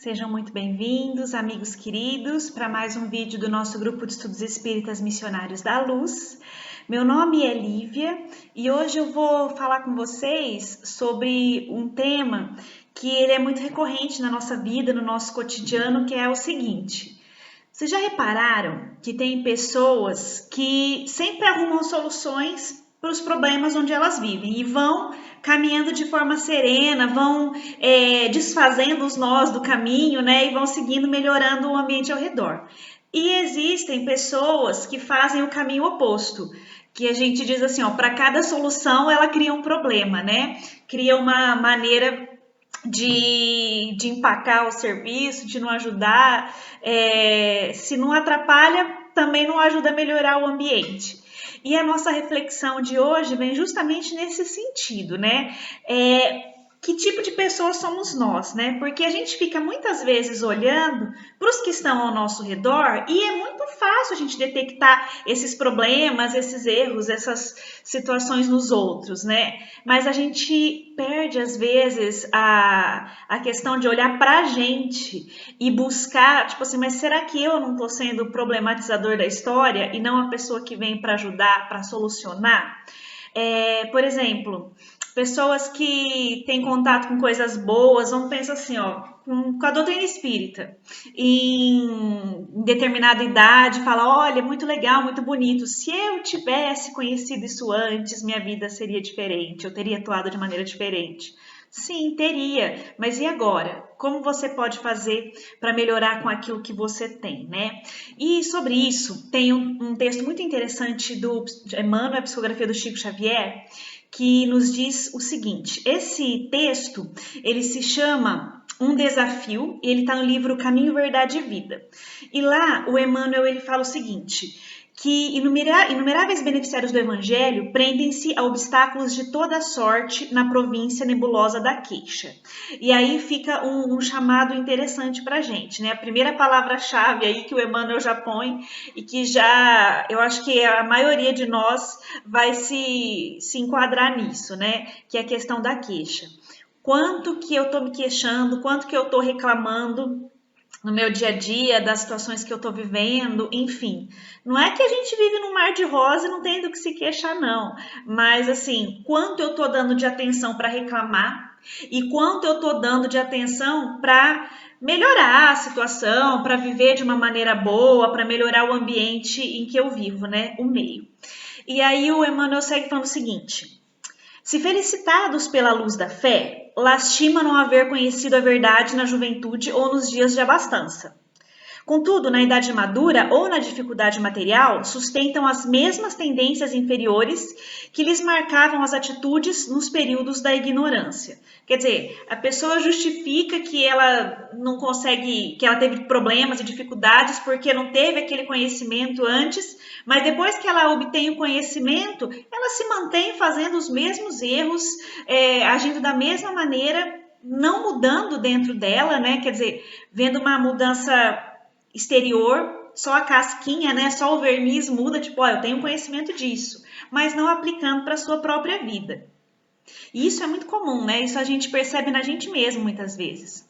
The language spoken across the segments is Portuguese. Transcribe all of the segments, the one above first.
Sejam muito bem-vindos, amigos queridos, para mais um vídeo do nosso grupo de estudos espíritas missionários da luz. Meu nome é Lívia e hoje eu vou falar com vocês sobre um tema que ele é muito recorrente na nossa vida, no nosso cotidiano, que é o seguinte: vocês já repararam que tem pessoas que sempre arrumam soluções para os problemas onde elas vivem e vão caminhando de forma serena, vão desfazendo os nós do caminho, né? E vão seguindo, melhorando o ambiente ao redor. E existem pessoas que fazem o caminho oposto, que a gente diz assim, ó, para cada solução ela cria um problema, né? Cria uma maneira de empacar o serviço, de não ajudar, se não atrapalha, também não ajuda a melhorar o ambiente. E a nossa reflexão de hoje vem justamente nesse sentido, né? Que tipo de pessoas somos nós, né? Porque a gente fica muitas vezes olhando para os que estão ao nosso redor e é muito fácil a gente detectar esses problemas, esses erros, essas situações nos outros, né? Mas a gente perde às vezes a questão de olhar para a gente e buscar, tipo assim, mas será que eu não estou sendo o problematizador da história e não a pessoa que vem para ajudar, para solucionar? Por exemplo, pessoas que têm contato com coisas boas, vamos pensar assim, ó, com a doutrina espírita, em determinada idade, fala, olha, muito legal, muito bonito, se eu tivesse conhecido isso antes, minha vida seria diferente, eu teria atuado de maneira diferente. Sim, teria, mas e agora? Como você pode fazer para melhorar com aquilo que você tem, né? E sobre isso, tem um texto muito interessante do Emmanuel, a psicografia do Chico Xavier, que nos diz o seguinte: esse texto, ele se chama Um Desafio, e ele está no livro Caminho, Verdade e Vida. E lá o Emmanuel ele fala o seguinte: que inumeráveis beneficiários do Evangelho prendem-se a obstáculos de toda sorte na província nebulosa da queixa. E aí fica um chamado interessante para a gente, né? A primeira palavra-chave aí que o Emmanuel já põe e que já, eu acho que a maioria de nós vai se enquadrar nisso, né? Que é a questão da queixa. Quanto que eu estou me queixando, quanto que eu estou reclamando no meu dia a dia, das situações que eu tô vivendo, enfim. Não é que a gente vive num mar de rosa e não tem do que se queixar, não. Mas, assim, quanto eu tô dando de atenção para reclamar e quanto eu tô dando de atenção para melhorar a situação, para viver de uma maneira boa, para melhorar o ambiente em que eu vivo, né? O meio. E aí o Emmanuel segue falando o seguinte: se felicitados pela luz da fé, lastima não haver conhecido a verdade na juventude ou nos dias de abastança. Contudo, na idade madura ou na dificuldade material, sustentam as mesmas tendências inferiores que lhes marcavam as atitudes nos períodos da ignorância. Quer dizer, a pessoa justifica que ela não consegue, que ela teve problemas e dificuldades porque não teve aquele conhecimento antes, mas depois que ela obtém o conhecimento, ela se mantém fazendo os mesmos erros, agindo da mesma maneira, não mudando dentro dela, né? Quer dizer, vendo uma mudança exterior, só a casquinha, né? Só o verniz muda, tipo, ó, eu tenho conhecimento disso, mas não aplicando para a sua própria vida. E isso é muito comum, né? Isso a gente percebe na gente mesmo muitas vezes.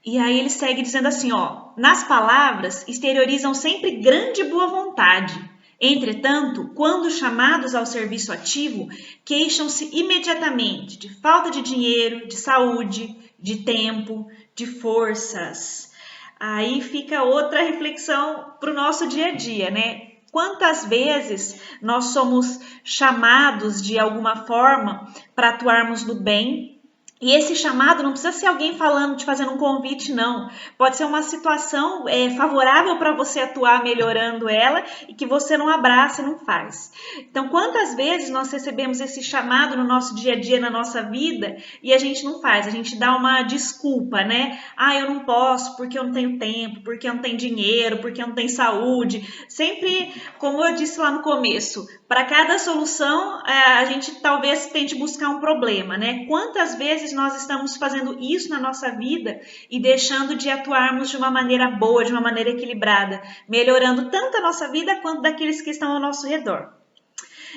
E aí ele segue dizendo assim, ó, nas palavras exteriorizam sempre grande boa vontade. Entretanto, quando chamados ao serviço ativo, queixam-se imediatamente de falta de dinheiro, de saúde, de tempo, de forças. Aí fica outra reflexão para o nosso dia a dia, né? Quantas vezes nós somos chamados de alguma forma para atuarmos no bem? E esse chamado não precisa ser alguém falando, te fazendo um convite, não. Pode ser uma situação favorável para você atuar melhorando ela e que você não abraça e não faz. Então, quantas vezes nós recebemos esse chamado no nosso dia a dia, na nossa vida, e a gente não faz? A gente dá uma desculpa, né? Ah, eu não posso porque eu não tenho tempo, porque eu não tenho dinheiro, porque eu não tenho saúde. Sempre, como eu disse lá no começo, para cada solução, a gente talvez tente buscar um problema, né? Quantas vezes nós estamos fazendo isso na nossa vida e deixando de atuarmos de uma maneira boa, de uma maneira equilibrada, melhorando tanto a nossa vida quanto daqueles que estão ao nosso redor.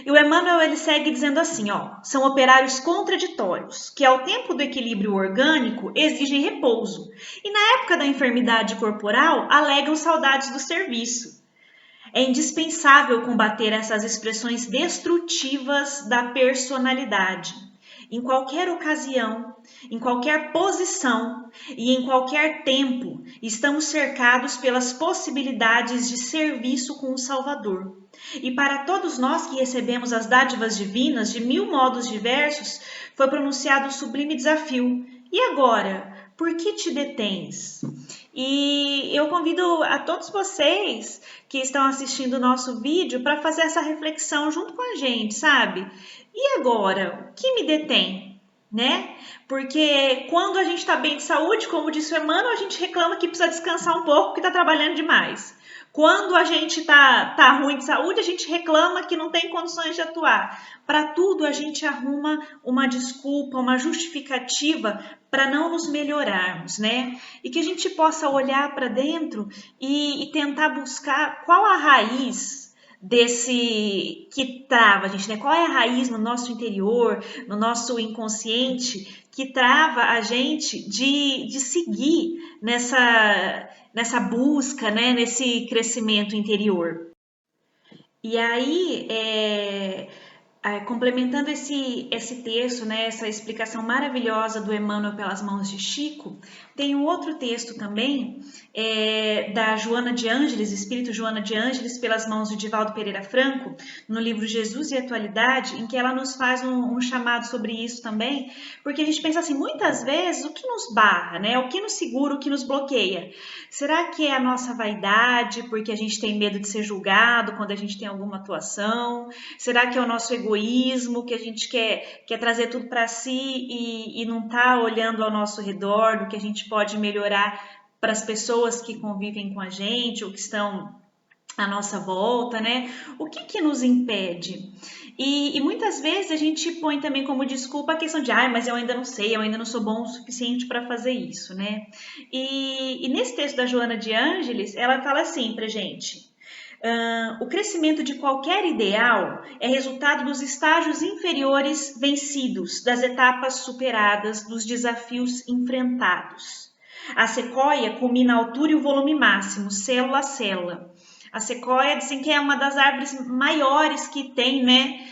E o Emmanuel ele segue dizendo assim, ó, são operários contraditórios, que ao tempo do equilíbrio orgânico exigem repouso, e na época da enfermidade corporal alegam saudades do serviço. É indispensável combater essas expressões destrutivas da personalidade. Em qualquer ocasião, em qualquer posição e em qualquer tempo, estamos cercados pelas possibilidades de serviço com o Salvador. E para todos nós que recebemos as dádivas divinas de mil modos diversos, foi pronunciado o sublime desafio: e agora? Por que te detens? E eu convido a todos vocês que estão assistindo o nosso vídeo para fazer essa reflexão junto com a gente, sabe? E agora, o que me detém? Né? Porque quando a gente está bem de saúde, como disse o Emmanuel, a gente reclama que precisa descansar um pouco, que está trabalhando demais. Quando a gente tá ruim de saúde, a gente reclama que não tem condições de atuar. Para tudo, a gente arruma uma desculpa, uma justificativa para não nos melhorarmos, né? E que a gente possa olhar para dentro e tentar buscar qual a raiz desse que trava a gente, né? Qual é a raiz no nosso interior, no nosso inconsciente, que trava a gente de seguir nessa busca, né? Nesse crescimento interior. E aí, complementando esse texto, né, essa explicação maravilhosa do Emmanuel pelas mãos de Chico, tem um outro texto também da Joana de Ângeles, Espírito Joana de Ângeles, pelas mãos de Divaldo Pereira Franco, no livro Jesus e Atualidade, em que ela nos faz um chamado sobre isso também, porque a gente pensa assim, muitas vezes, o que nos barra, né, o que nos segura, o que nos bloqueia? Será que é a nossa vaidade, porque a gente tem medo de ser julgado quando a gente tem alguma atuação? Será que é o nosso egoísmo, que a gente quer trazer tudo para si e não está olhando ao nosso redor, do que a gente pode melhorar para as pessoas que convivem com a gente ou que estão à nossa volta, né? O que nos impede? E muitas vezes a gente põe também como desculpa a questão de, mas eu ainda não sei, eu ainda não sou bom o suficiente para fazer isso, né? E nesse texto da Joana de Ângeles, ela fala assim pra gente: o crescimento de qualquer ideal é resultado dos estágios inferiores vencidos, das etapas superadas, dos desafios enfrentados. A sequoia culmina a altura e o volume máximo, célula a célula. A sequoia dizem que é uma das árvores maiores que tem, né?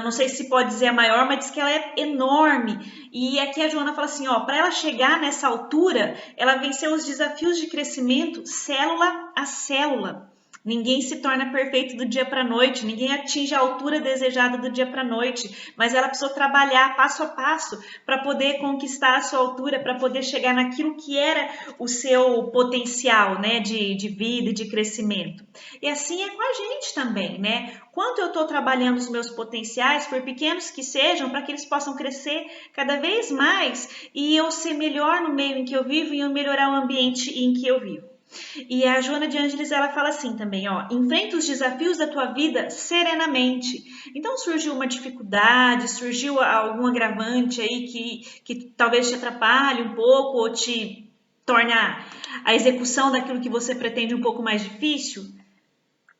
Não sei se pode dizer a maior, mas diz que ela é enorme. E aqui a Joana fala assim, ó, para ela chegar nessa altura, ela venceu os desafios de crescimento célula a célula. Ninguém se torna perfeito do dia para a noite, ninguém atinge a altura desejada do dia para a noite, mas ela precisou trabalhar passo a passo para poder conquistar a sua altura, para poder chegar naquilo que era o seu potencial, né, de vida e de crescimento. E assim é com a gente também, né? Quanto eu estou trabalhando os meus potenciais, por pequenos que sejam, para que eles possam crescer cada vez mais e eu ser melhor no meio em que eu vivo e eu melhorar o ambiente em que eu vivo. E a Joana de Ângeles, ela fala assim também, ó, enfrenta os desafios da tua vida serenamente. Então surgiu uma dificuldade, surgiu algum agravante aí que talvez te atrapalhe um pouco ou te torne a execução daquilo que você pretende um pouco mais difícil.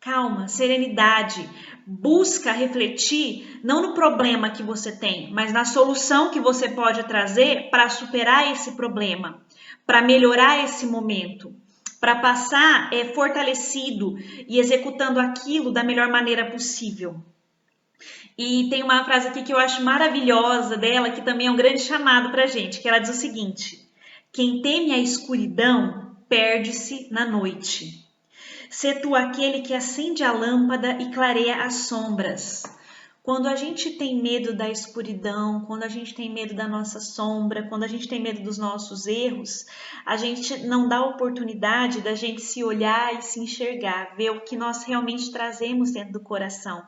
Calma, serenidade, busca refletir não no problema que você tem, mas na solução que você pode trazer para superar esse problema, para melhorar esse momento, para passar fortalecido e executando aquilo da melhor maneira possível. E tem uma frase aqui que eu acho maravilhosa dela, que também é um grande chamado para a gente, que ela diz o seguinte: quem teme a escuridão perde-se na noite. Sê tu aquele que acende a lâmpada e clareia as sombras. Quando a gente tem medo da escuridão, quando a gente tem medo da nossa sombra, quando a gente tem medo dos nossos erros, a gente não dá oportunidade da gente se olhar e se enxergar, ver o que nós realmente trazemos dentro do coração.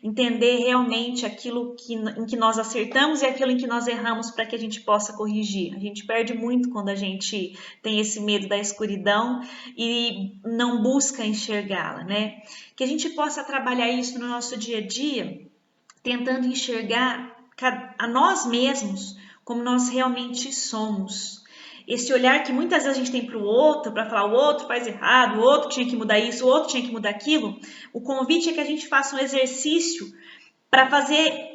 Entender realmente aquilo em que nós acertamos e aquilo em que nós erramos para que a gente possa corrigir. A gente perde muito quando a gente tem esse medo da escuridão e não busca enxergá-la, né? Que a gente possa trabalhar isso no nosso dia a dia, tentando enxergar a nós mesmos como nós realmente somos. Esse olhar que muitas vezes a gente tem para o outro, para falar o outro faz errado, o outro tinha que mudar isso, o outro tinha que mudar aquilo. O convite é que a gente faça um exercício para fazer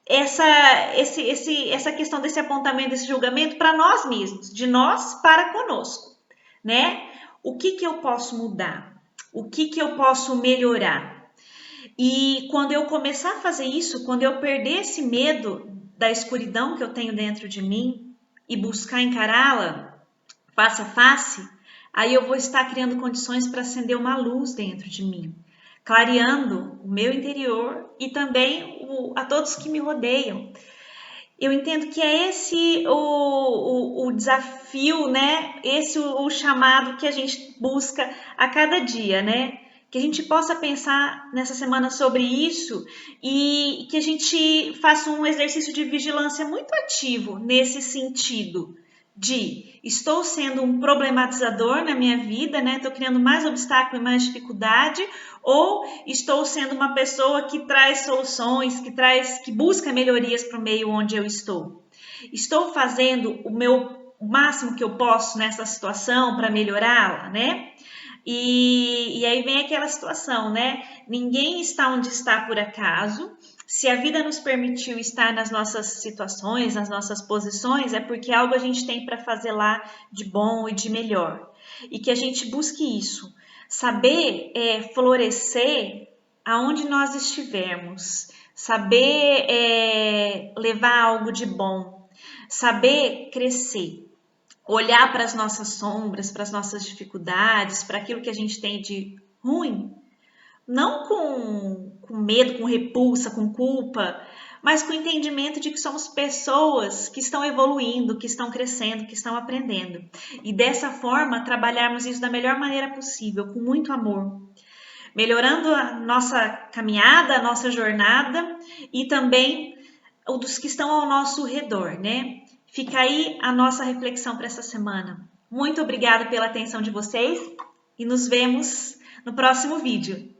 essa questão desse apontamento, desse julgamento para nós mesmos, de nós para conosco, né? O que eu posso mudar? O que eu posso melhorar? E quando eu começar a fazer isso, quando eu perder esse medo da escuridão que eu tenho dentro de mim e buscar encará-la face a face, aí eu vou estar criando condições para acender uma luz dentro de mim, clareando o meu interior e também a todos que me rodeiam. Eu entendo que é esse o desafio, né? Esse o chamado que a gente busca a cada dia, né? Que a gente possa pensar nessa semana sobre isso e que a gente faça um exercício de vigilância muito ativo nesse sentido de estou sendo um problematizador na minha vida, né? Estou criando mais obstáculo e mais dificuldade, ou estou sendo uma pessoa que traz soluções, que busca melhorias para o meio onde eu estou. Estou fazendo o máximo que eu posso nessa situação para melhorá-la, né? E aí vem aquela situação, né? Ninguém está onde está por acaso. Se a vida nos permitiu estar nas nossas situações, nas nossas posições, é porque algo a gente tem para fazer lá de bom e de melhor. E que a gente busque isso. Saber florescer aonde nós estivermos. Saber levar algo de bom. Saber crescer. Olhar para as nossas sombras, para as nossas dificuldades, para aquilo que a gente tem de ruim, não com medo, com repulsa, com culpa, mas com o entendimento de que somos pessoas que estão evoluindo, que estão crescendo, que estão aprendendo. E dessa forma, trabalharmos isso da melhor maneira possível, com muito amor, melhorando a nossa caminhada, a nossa jornada e também o dos que estão ao nosso redor, né? Fica aí a nossa reflexão para essa semana. Muito obrigada pela atenção de vocês e nos vemos no próximo vídeo.